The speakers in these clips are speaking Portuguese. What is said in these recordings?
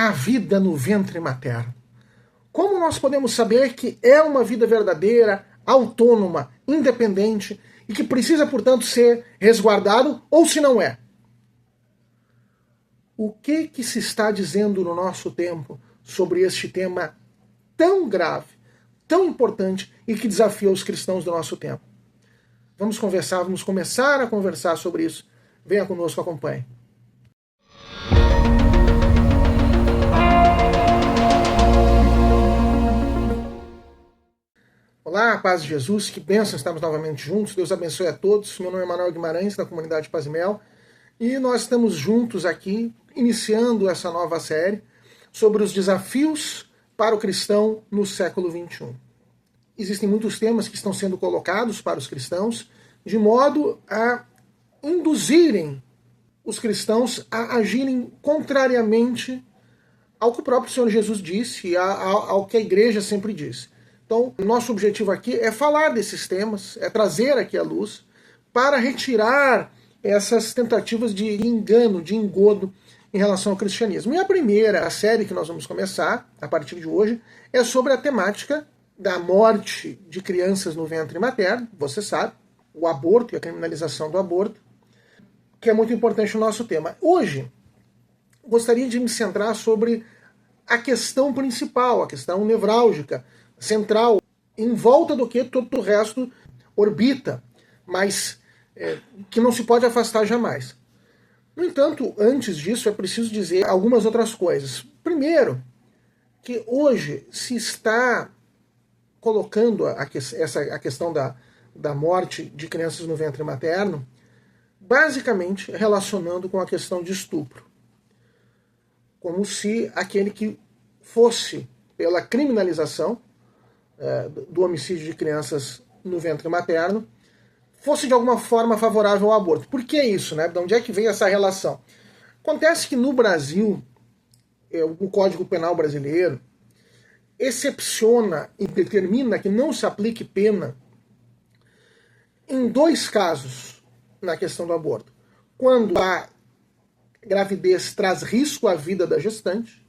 a vida no ventre materno? Como nós podemos saber que é uma vida verdadeira, autônoma, independente e que precisa, portanto, ser resguardado, ou se não é? O que se está dizendo no nosso tempo sobre este tema tão grave, tão importante e que desafia os cristãos do nosso tempo? Vamos conversar, vamos começar a conversar sobre isso. Venha conosco, acompanhe. Olá, paz de Jesus, que bênção estarmos novamente juntos. Deus abençoe a todos. Meu nome é Manuel Guimarães, da comunidade Paz e Mel, e nós estamos juntos aqui, iniciando essa nova série sobre os desafios para o cristão no século XXI. Existem muitos temas que estão sendo colocados para os cristãos, de modo a induzirem os cristãos a agirem contrariamente ao que o próprio Senhor Jesus disse e ao que a igreja sempre disse. Então, nosso objetivo aqui é falar desses temas, é trazer aqui a luz para retirar essas tentativas de engano, de engodo em relação ao cristianismo. E a primeira série que nós vamos começar, a partir de hoje, é sobre a temática da morte de crianças no ventre materno, você sabe, o aborto e a criminalização do aborto, que é muito importante no nosso tema. Hoje, gostaria de me centrar sobre a questão principal, a questão nevrálgica, central, em volta do que todo o resto orbita, mas que não se pode afastar jamais. No entanto, antes disso, é preciso dizer algumas outras coisas. Primeiro, que hoje se está colocando a questão da morte de crianças no ventre materno, basicamente relacionando com a questão de estupro. Como se aquele que fosse pela criminalização do homicídio de crianças no ventre materno fosse de alguma forma favorável ao aborto. Por que isso, né? De onde é que vem essa relação? Acontece que no Brasil, o Código Penal brasileiro excepciona e determina que não se aplique pena em dois casos na questão do aborto. Quando a gravidez traz risco à vida da gestante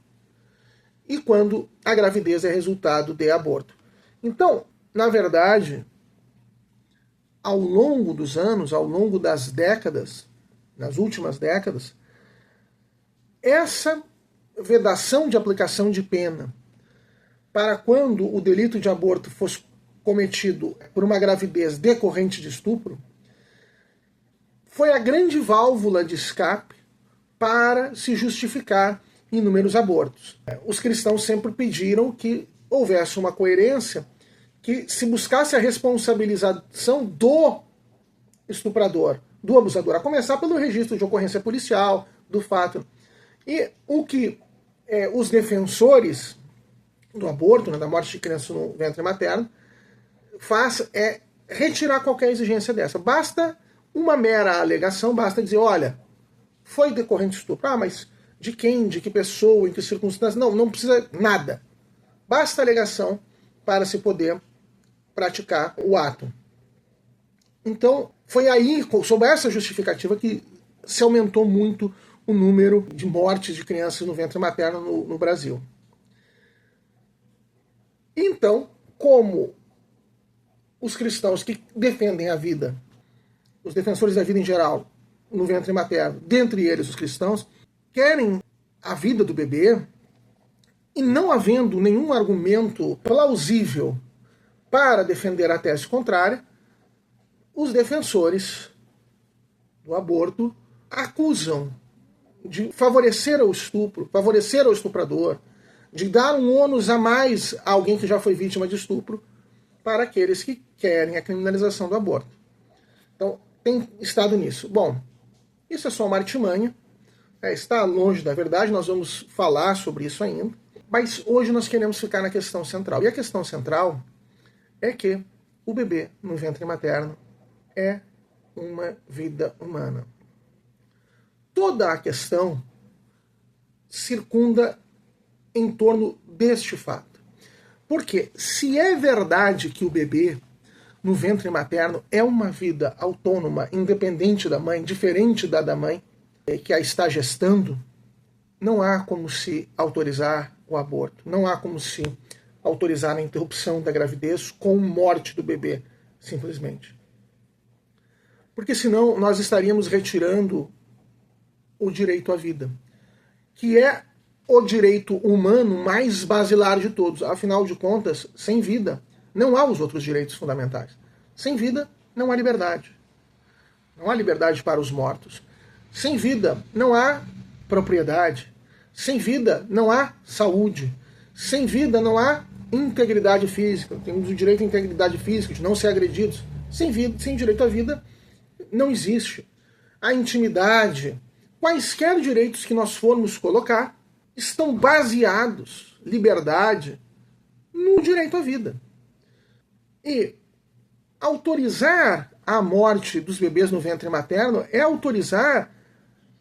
e quando a gravidez é resultado de aborto. Então, na verdade, ao longo dos anos, ao longo das décadas, nas últimas décadas, essa vedação de aplicação de pena para quando o delito de aborto fosse cometido por uma gravidez decorrente de estupro foi a grande válvula de escape para se justificar inúmeros abortos. Os cristãos sempre pediram que houvesse uma coerência, que se buscasse a responsabilização do estuprador, do abusador, a começar pelo registro de ocorrência policial, do fato. E o que os defensores do aborto, né, da morte de crianças no ventre materno, faz é retirar qualquer exigência dessa. Basta uma mera alegação, basta dizer, olha, foi decorrente de estupro. Ah, mas de quem, de que pessoa, em que circunstâncias? Não precisa nada. Basta a alegação para se poder praticar o ato. Então, foi aí, sob essa justificativa, que se aumentou muito o número de mortes de crianças no ventre materno no Brasil. Então, como os cristãos que defendem a vida, os defensores da vida em geral, no ventre materno, dentre eles os cristãos, querem a vida do bebê, e não havendo nenhum argumento plausível para defender a tese contrária, os defensores do aborto acusam de favorecer o estupro, favorecer o estuprador, de dar um ônus a mais a alguém que já foi vítima de estupro para aqueles que querem a criminalização do aborto. Então, tem estado nisso. Bom, isso é só uma artimanha, está longe da verdade, nós vamos falar sobre isso ainda, mas hoje nós queremos ficar na questão central. E a questão central é que o bebê no ventre materno é uma vida humana. Toda a questão circunda em torno deste fato. Porque se é verdade que o bebê no ventre materno é uma vida autônoma, independente da mãe, diferente da mãe que a está gestando, não há como se autorizar o aborto, não há como se autorizar a interrupção da gravidez com morte do bebê, simplesmente. Porque senão nós estaríamos retirando o direito à vida, que é o direito humano mais basilar de todos. Afinal de contas, sem vida, não há os outros direitos fundamentais. Sem vida, não há liberdade. Não há liberdade para os mortos. Sem vida, não há propriedade. Sem vida, não há saúde. Sem vida, não há integridade física. Temos o direito à integridade física, de não ser agredidos. Sem vida, sem direito à vida, não existe. A intimidade, quaisquer direitos que nós formos colocar, estão baseados, liberdade, no direito à vida. E autorizar a morte dos bebês no ventre materno é autorizar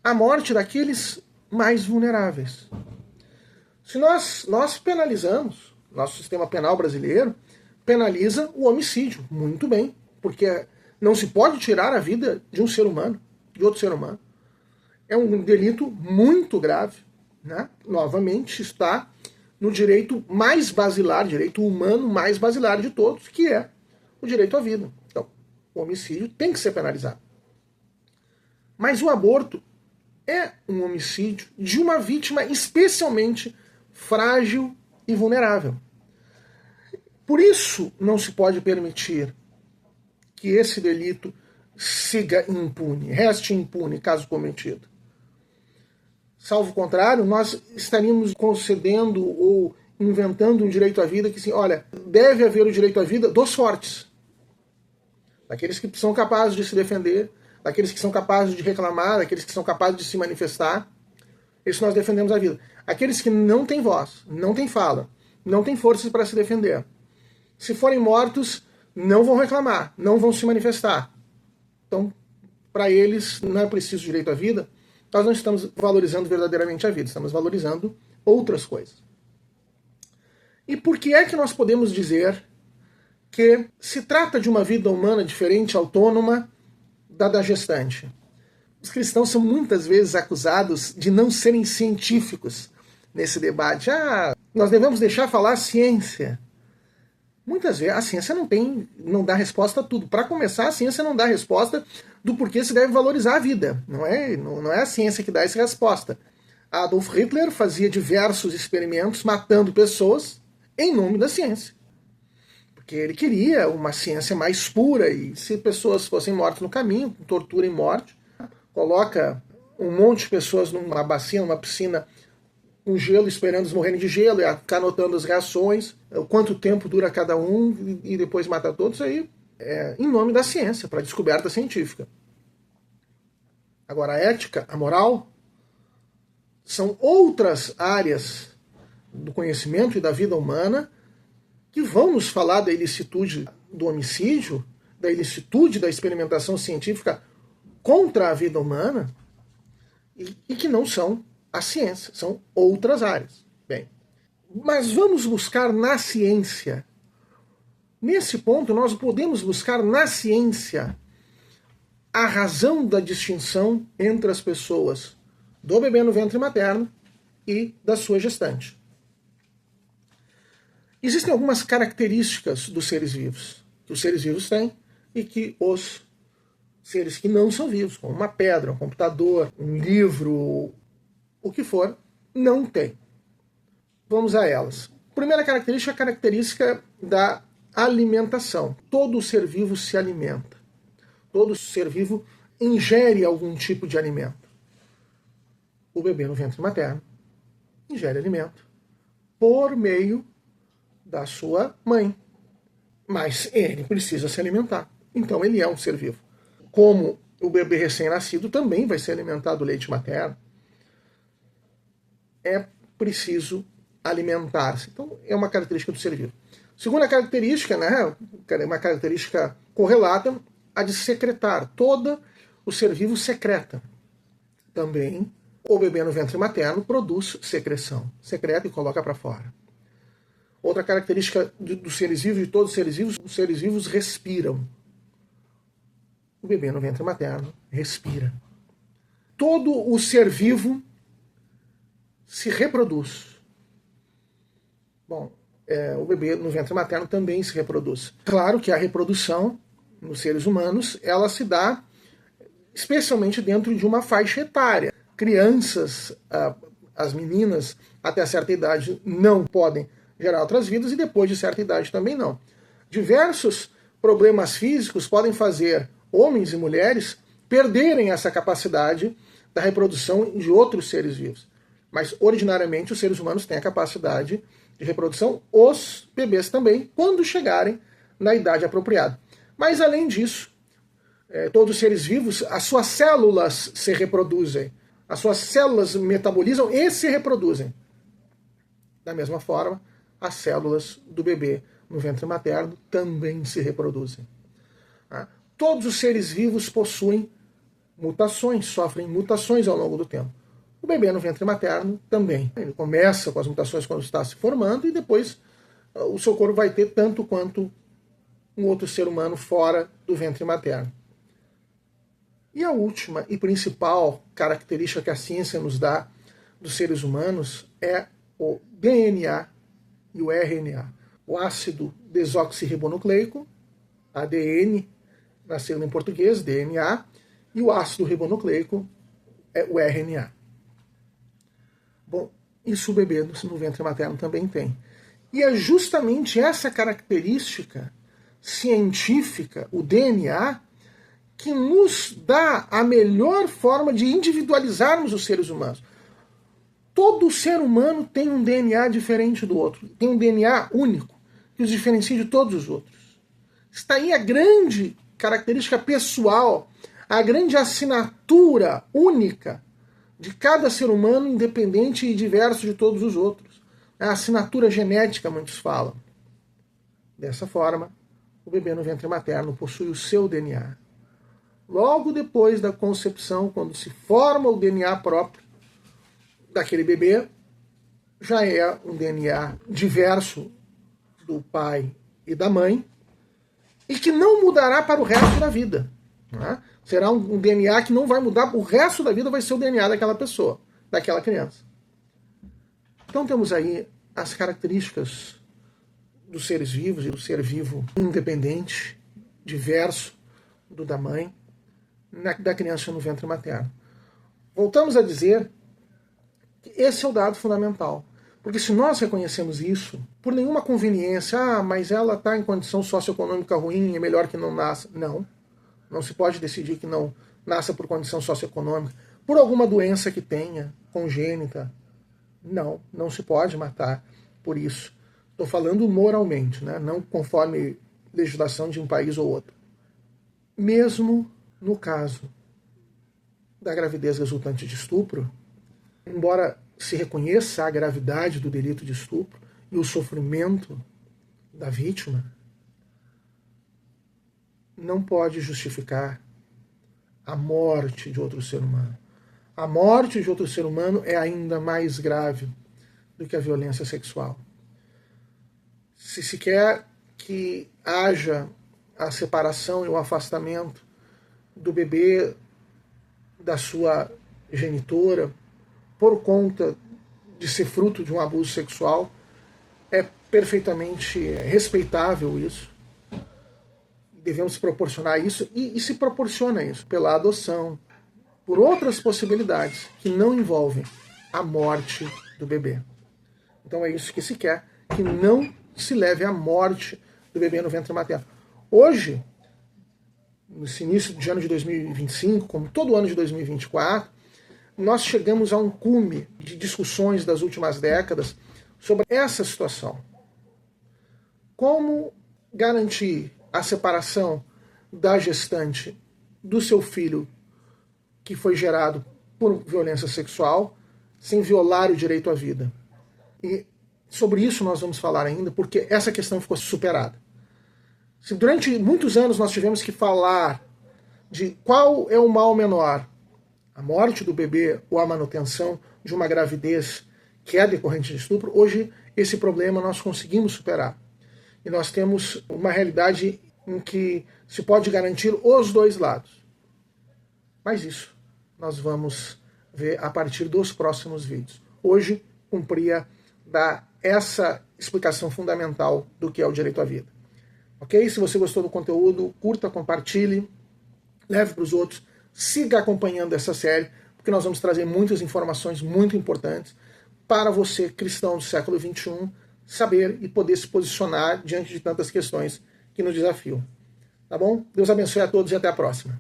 a morte daqueles mais vulneráveis. Se nós penalizamos, nosso sistema penal brasileiro penaliza o homicídio, muito bem, porque não se pode tirar a vida de um ser humano, de outro ser humano. É um delito muito grave, né? Novamente está no direito mais basilar, direito humano mais basilar de todos, que é o direito à vida. Então, o homicídio tem que ser penalizado. Mas o aborto é um homicídio de uma vítima especialmente frágil e vulnerável. Por isso não se pode permitir que esse delito siga impune, reste impune caso cometido. Salvo o contrário, nós estaríamos concedendo ou inventando um direito à vida que, assim, olha, deve haver o direito à vida dos fortes. Daqueles que são capazes de se defender, daqueles que são capazes de reclamar, daqueles que são capazes de se manifestar. Isso nós defendemos a vida. Aqueles que não têm voz, não têm fala, não têm forças para se defender, se forem mortos, não vão reclamar, não vão se manifestar. Então, para eles, não é preciso direito à vida. Nós não estamos valorizando verdadeiramente a vida, estamos valorizando outras coisas. E por que é que nós podemos dizer que se trata de uma vida humana diferente, autônoma, da gestante? Os cristãos são muitas vezes acusados de não serem científicos nesse debate. Nós devemos deixar falar a ciência. Muitas vezes a ciência não dá resposta a tudo. Para começar, a ciência não dá resposta do porquê se deve valorizar a vida. Não é a ciência que dá essa resposta. Adolf Hitler fazia diversos experimentos matando pessoas em nome da ciência. Porque ele queria uma ciência mais pura, e se pessoas fossem mortas no caminho, tortura e morte, coloca um monte de pessoas numa bacia, numa piscina, com gelo, esperando eles morrerem de gelo, e ficar anotando as reações, quanto tempo dura cada um, e depois mata todos, aí em nome da ciência, para descoberta científica. Agora, a ética, a moral, são outras áreas do conhecimento e da vida humana que vão nos falar da ilicitude do homicídio, da ilicitude da experimentação científica contra a vida humana, e que não são a ciência, são outras áreas. Bem, mas vamos buscar na ciência. Nesse ponto, nós podemos buscar na ciência a razão da distinção entre as pessoas do bebê no ventre materno e da sua gestante. Existem algumas características dos seres vivos, que os seres vivos têm e que os seres que não são vivos, como uma pedra, um computador, um livro, o que for, não têm. Vamos a elas. Primeira característica é a característica da alimentação. Todo ser vivo se alimenta. Todo ser vivo ingere algum tipo de alimento. O bebê no ventre materno ingere alimento por meio da sua mãe. Mas ele precisa se alimentar. Então ele é um ser vivo. Como o bebê recém-nascido também vai ser alimentado do leite materno, é preciso alimentar-se. Então é uma característica do ser vivo. Segunda característica, né, uma característica correlata, a de secretar. Todo o ser vivo secreta. Também o bebê no ventre materno produz secreção. Secreta e coloca para fora. Outra característica dos seres vivos, de todos os seres vivos respiram. O bebê no ventre materno respira. Todo o ser vivo se reproduz. Bom, o bebê no ventre materno também se reproduz. Claro que a reprodução nos seres humanos, ela se dá especialmente dentro de uma faixa etária. Crianças, as meninas até certa idade não podem gerar outras vidas e depois de certa idade também não. Diversos problemas físicos podem fazer homens e mulheres perderem essa capacidade da reprodução de outros seres vivos. Mas, ordinariamente, os seres humanos têm a capacidade de reprodução, os bebês também, quando chegarem na idade apropriada. Mas, além disso, todos os seres vivos, as suas células se reproduzem. As suas células metabolizam e se reproduzem. Da mesma forma, as células do bebê no ventre materno também se reproduzem. Todos os seres vivos possuem mutações, sofrem mutações ao longo do tempo. O bebê no ventre materno também. Ele começa com as mutações quando está se formando e depois o seu corpo vai ter tanto quanto um outro ser humano fora do ventre materno. E a última e principal característica que a ciência nos dá dos seres humanos é o DNA e o RNA. O ácido desoxirribonucleico, ADN, na sigla em português, DNA, e o ácido ribonucleico é o RNA. Bom, isso o bebê no ventre materno também tem. E é justamente essa característica científica, o DNA, que nos dá a melhor forma de individualizarmos os seres humanos. Todo ser humano tem um DNA diferente do outro, tem um DNA único, que os diferencia de todos os outros. Está aí a grande característica pessoal, a grande assinatura única de cada ser humano, independente e diverso de todos os outros. A assinatura genética, muitos falam. Dessa forma, o bebê no ventre materno possui o seu DNA. Logo depois da concepção, quando se forma o DNA próprio daquele bebê, já é um DNA diverso do pai e da mãe, e que não mudará para o resto da vida. Né? Será um DNA que não vai mudar, o resto da vida vai ser o DNA daquela pessoa, daquela criança. Então temos aí as características dos seres vivos e do ser vivo independente, diverso do da mãe, da criança no ventre materno. Voltamos a dizer que esse é o dado fundamental. Porque se nós reconhecemos isso, por nenhuma conveniência, mas ela está em condição socioeconômica ruim, é melhor que não nasça. Não. Não se pode decidir que não nasça por condição socioeconômica. Por alguma doença que tenha, congênita. Não se pode matar por isso. Estou falando moralmente, né? Não conforme legislação de um país ou outro. Mesmo no caso da gravidez resultante de estupro, embora se reconheça a gravidade do delito de estupro e o sofrimento da vítima, não pode justificar a morte de outro ser humano. A morte de outro ser humano é ainda mais grave do que a violência sexual. Se se quer que haja a separação e o afastamento do bebê da sua genitora por conta de ser fruto de um abuso sexual, é perfeitamente respeitável isso. Devemos proporcionar isso e se proporciona isso pela adoção, por outras possibilidades que não envolvem a morte do bebê. Então é isso que se quer, que não se leve à morte do bebê no ventre materno. Hoje, nesse início de ano de 2025, como todo ano de 2024, nós chegamos a um cume de discussões das últimas décadas sobre essa situação. Como garantir a separação da gestante do seu filho que foi gerado por violência sexual sem violar o direito à vida? E sobre isso nós vamos falar ainda, porque essa questão ficou superada. Se durante muitos anos nós tivemos que falar de qual é o mal menor, a morte do bebê ou a manutenção de uma gravidez que é decorrente de estupro, hoje esse problema nós conseguimos superar. E nós temos uma realidade em que se pode garantir os dois lados. Mas isso nós vamos ver a partir dos próximos vídeos. hoje cumpria dar essa explicação fundamental do que é o direito à vida. Ok? Se você gostou do conteúdo, curta, compartilhe, leve para os outros, siga acompanhando essa série, porque nós vamos trazer muitas informações muito importantes para você, cristão do século XXI, saber e poder se posicionar diante de tantas questões que nos desafiam. Tá bom? Deus abençoe a todos e até a próxima.